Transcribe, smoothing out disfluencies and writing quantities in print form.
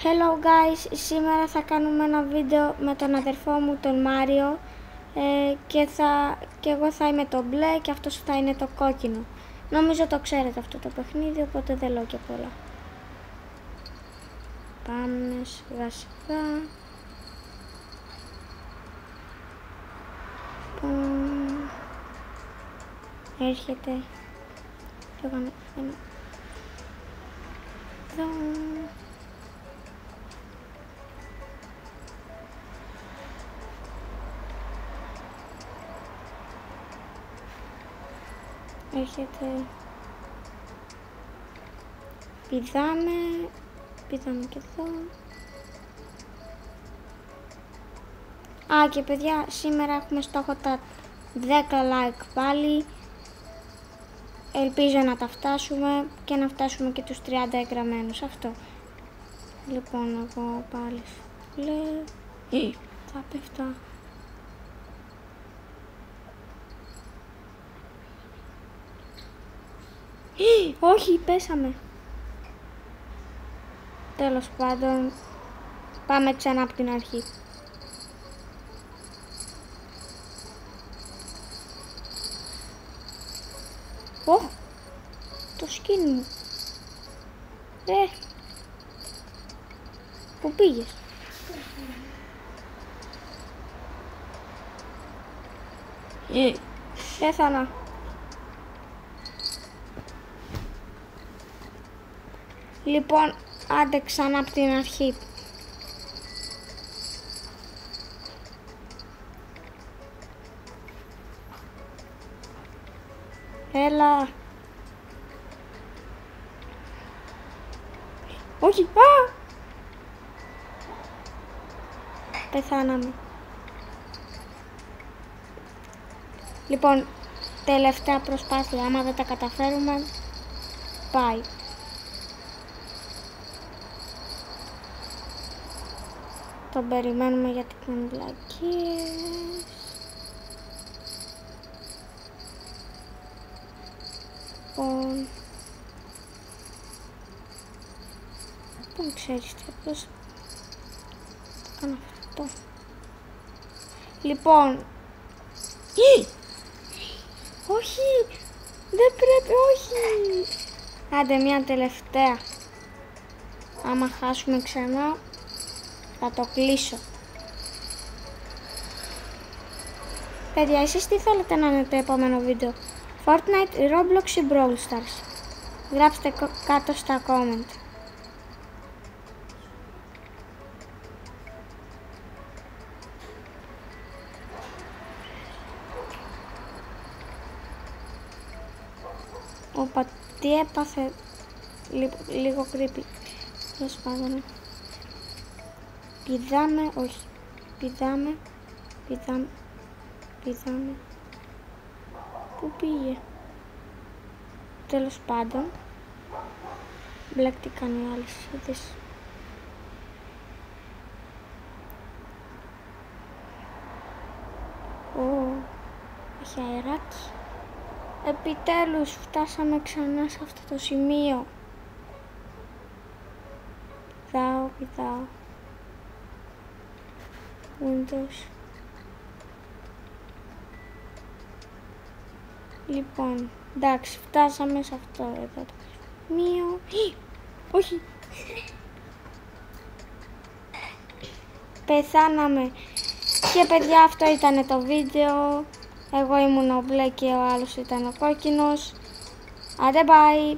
Hello guys, σήμερα θα κάνουμε ένα βίντεο με τον αδερφό μου, τον Μάριο, και εγώ θα είμαι το μπλε και αυτός θα είναι το κόκκινο. Νομίζω το ξέρετε αυτό το παιχνίδι, οπότε δεν λέω και πολλά. Πάμε σιγά σιγά. Έρχεται. Το κάνω εδώ. Έρχεται. Πηδάμε και εδώ. Α, και παιδιά, σήμερα έχουμε στόχο τα 10 like πάλι. Ελπίζω να τα φτάσουμε και να φτάσουμε και τους 30 εγγραμμένους. Αυτό. Λοιπόν, εγώ πάλι θα πέφτω. Όχι, πέσαμε. Τέλος πάντων, πάμε ξανά από την αρχή. Το σκύλι μου. Πού πήγες? Πέθανα. Λοιπόν, άντε ξανά από την αρχή. Έλα. Όχι. Α! Πεθάναμε. Λοιπόν, τελευταία προσπάθεια. Άμα δεν τα καταφέρουμε, πάει. Τον περιμένουμε γιατί κάνουν βλακίες. Λοιπόν, δεν ξέρεις τι, πώς θα κάνω αυτό. Λοιπόν, όχι, δεν πρέπει, όχι. Άντε μια τελευταία. Άμα χάσουμε ξανά, θα το κλείσω. Παιδιά, εσείς τι θέλετε να είναι το επόμενο βίντεο? Fortnite, Roblox ή Brawl Stars? Γράψτε κάτω στα comment. Όπα, τι έπαθε? Λίγο creepy. Τέλος πάντων. Πηδάμε, όχι. Πηδάμε. Πού πήγε? Τέλος πάντων. Μπλακ τι κάνει ο άλλος, είδες? Έχει αεράκι. Επιτέλους φτάσαμε ξανά σε αυτό το σημείο. Πηδάω. Windows. Λοιπόν, εντάξει, φτάσαμε σε αυτό εδώ το σημείο. Όχι. Πεθάναμε. Και παιδιά, αυτό ήταν το βίντεο. Εγώ ήμουν ο μπλε και ο άλλος ήταν ο κόκκινος. Άντε, bye.